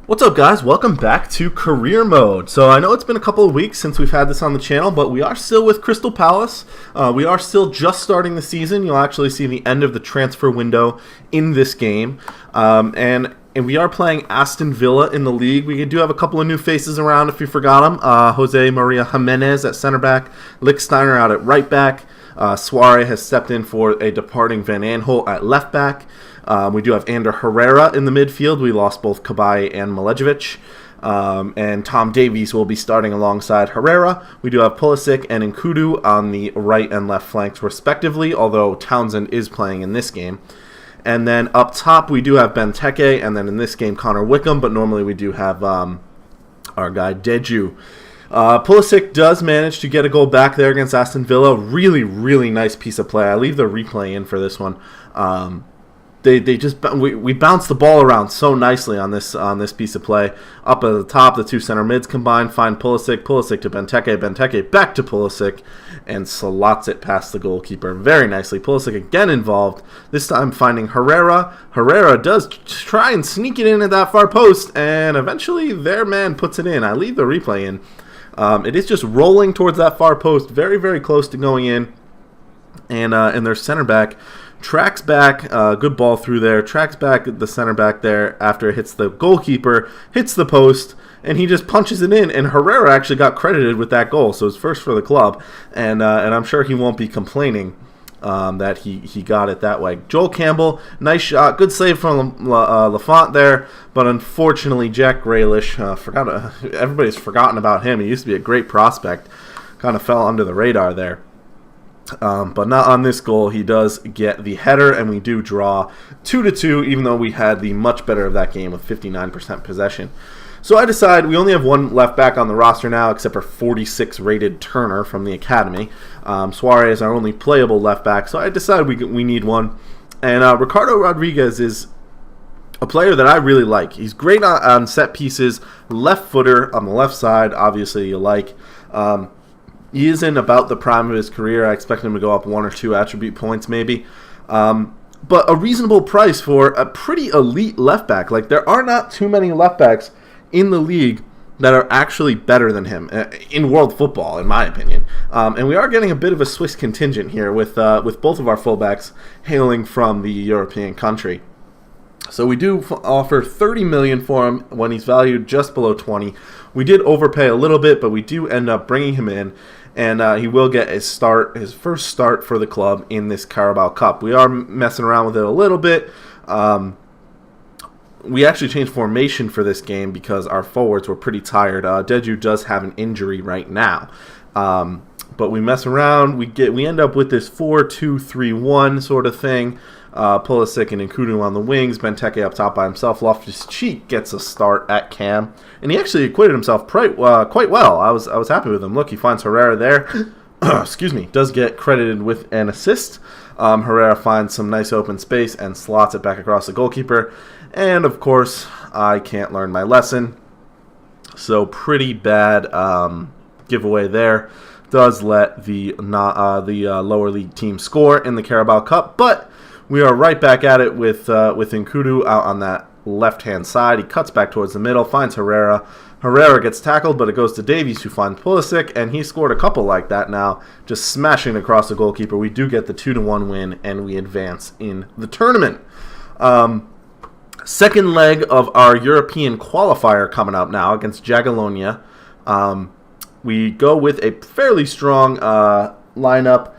What's up, guys? Welcome back to Career Mode. So I know it's been a couple of weeks since we've had this on the channel, but we are still with Crystal Palace. We are still just starting the season. You'll actually see the end of the transfer window in this game. And we are playing Aston Villa in the league. We do have a couple of new faces around if you forgot them. Jose Maria Jimenez at center back, Lichtsteiner out at right back. Suarez has stepped in for a departing Van Aanholt at left back. We do have Ander Herrera in the midfield. We lost both Cabaye and Milejevic. And Tom Davies will be starting alongside Herrera. We do have Pulisic and Nkudu on the right and left flanks respectively, although Townsend is playing in this game. And then up top we do have Benteke, and then in this game Connor Wickham, but normally we do have our guy Deju. Pulisic does manage to get a goal back there against Aston Villa. Really, really nice piece of play. I leave the replay in for this one. We bounced the ball around so nicely on this piece of play. Up at the top, the two center mids combine, find Pulisic to Benteke back to Pulisic, and slots it past the goalkeeper very nicely. Pulisic again involved, this time finding Herrera. Herrera does try and sneak it in at that far post, and eventually their man puts it in. I leave the replay in. It is just rolling towards that far post, very, very close to going in, and their center back tracks back, good ball through there, tracks back the center back there after it hits the goalkeeper, hits the post, and he just punches it in, and Herrera actually got credited with that goal, so it's first for the club, and I'm sure he won't be complaining that he got it that way. Joel Campbell, nice shot, good save from Lafont there, but unfortunately Jack Grealish, everybody's forgotten about him. He used to be a great prospect, kind of fell under the radar there. But not on this goal. He does get the header, and we do draw 2-2, even though we had the much better of that game with 59% possession. So I decide we only have one left back on the roster now, except for 46 rated Turner from the academy. Suarez is our only playable left back, so I decide we need one. And Ricardo Rodriguez is a player that I really like. He's great on set pieces, left footer on the left side, obviously you like. He is in about the prime of his career. I expect him to go up 1 or 2 attribute points maybe. But a reasonable price for a pretty elite left back. Like, there are not too many left backs in the league that are actually better than him in world football, in my opinion. And we are getting a bit of a Swiss contingent here with both of our fullbacks hailing from the European country. So we do offer $30 million for him when he's valued just below 20. We did overpay a little bit, but we do end up bringing him in, and he will get his first start for the club in this Carabao Cup. We are messing around with it a little bit. We actually changed formation for this game because our forwards were pretty tired. Deju does have an injury right now. But we mess around. We end up with this 4-2-3-1 sort of thing. Pulisic and Nkudu on the wings, Benteke up top by himself. Loftus-Cheek gets a start at cam, and he actually acquitted himself quite well. I was happy with him. Look, he finds Herrera there. Excuse me. Does get credited with an assist. Herrera finds some nice open space and slots it back across the goalkeeper. And of course, I can't learn my lesson. So pretty bad giveaway there. Does let the lower league team score in the Carabao Cup, but we are right back at it with Nkudu out on that left-hand side. He cuts back towards the middle, finds Herrera. Herrera gets tackled, but it goes to Davies, who finds Pulisic, and he scored a couple like that now, just smashing across the goalkeeper. We do get the 2-1 win, and we advance in the tournament. Second leg of our European qualifier coming up now against Jagiellonia. We go with a fairly strong lineup.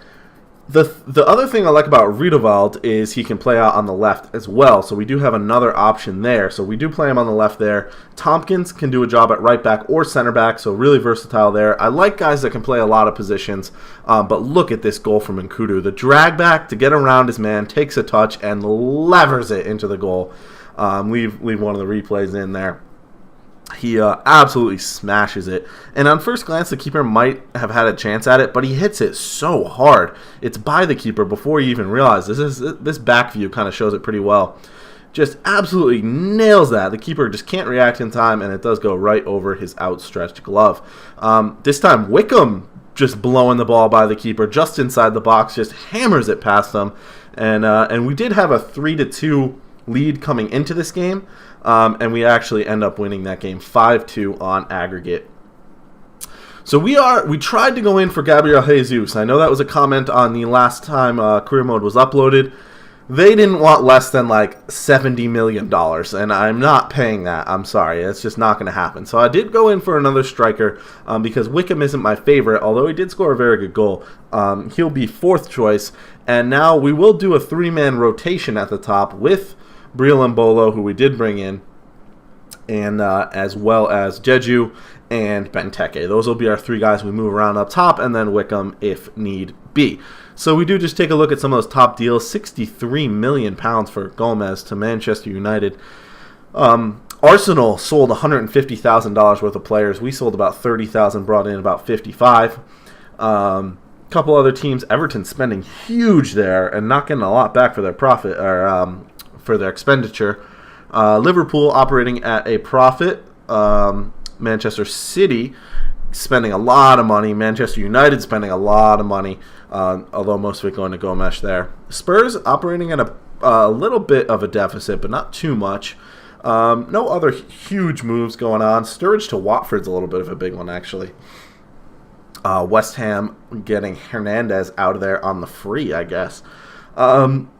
The other thing I like about Riedewald is he can play out on the left as well, so we do have another option there. So we do play him on the left there. Tompkins can do a job at right back or center back, so really versatile there. I like guys that can play a lot of positions, but look at this goal from Nkudu. The drag back to get around his man, takes a touch, and levers it into the goal. Leave one of the replays in there. He absolutely smashes it. And on first glance, the keeper might have had a chance at it, but he hits it so hard. It's by the keeper before you even realize. This back view kind of shows it pretty well. Just absolutely nails that. The keeper just can't react in time, and it does go right over his outstretched glove. This time, Wickham just blowing the ball by the keeper just inside the box, just hammers it past them. And we did have a 3-2 lead coming into this game. and we actually end up winning that game 5-2 on aggregate. So we tried to go in for Gabriel Jesus. I know that was a comment on the last time Career Mode was uploaded. They didn't want less than like $70 million, and I'm not paying that. I'm sorry. It's just not going to happen. So I did go in for another striker because Wickham isn't my favorite, although he did score a very good goal. He'll be fourth choice, and now we will do a three-man rotation at the top with Breel and Bolo, who we did bring in, and as well as Jeju and Benteke. Those will be our three guys we move around up top, and then Wickham if need be. So we do just take a look at some of those top deals. £63 million for Gomez to Manchester United. Arsenal sold $150,000 worth of players. We sold about 30,000, brought in about 55. Couple other teams, Everton spending huge there and not getting a lot back for their profit or for their expenditure. Liverpool operating at a profit. Manchester City spending a lot of money. Manchester United spending a lot of money, although most of it going to Gomes there. Spurs operating at a little bit of a deficit, but not too much. No other huge moves going on. Sturridge to Watford's a little bit of a big one, actually. West Ham getting Hernandez out of there on the free, I guess.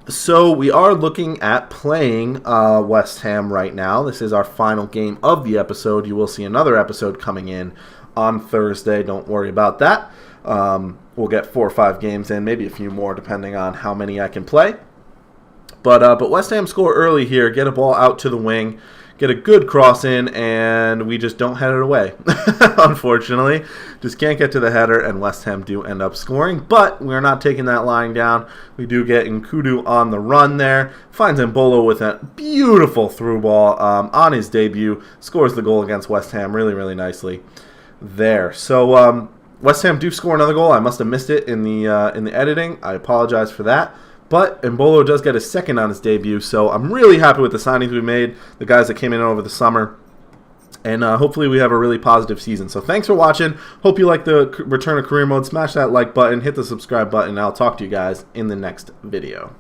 So we are looking at playing West Ham right now. This is our final game of the episode. You will see another episode coming in on Thursday. Don't worry about that. We'll get 4 or 5 games in, maybe a few more depending on how many I can play. But West Ham score early here, get a ball out to the wing, get a good cross in, and we just don't head it away. Unfortunately, just can't get to the header, and West Ham do end up scoring. But we're not taking that lying down. We do get Nkudu on the run there. Finds Mbolo with a beautiful through ball on his debut. Scores the goal against West Ham really, really nicely there. So West Ham do score another goal. I must have missed it in the editing. I apologize for that. But Mbolo does get a second on his debut, so I'm really happy with the signings we made, the guys that came in over the summer, and hopefully we have a really positive season. So thanks for watching. Hope you like the return of Career Mode. Smash that like button, hit the subscribe button, and I'll talk to you guys in the next video.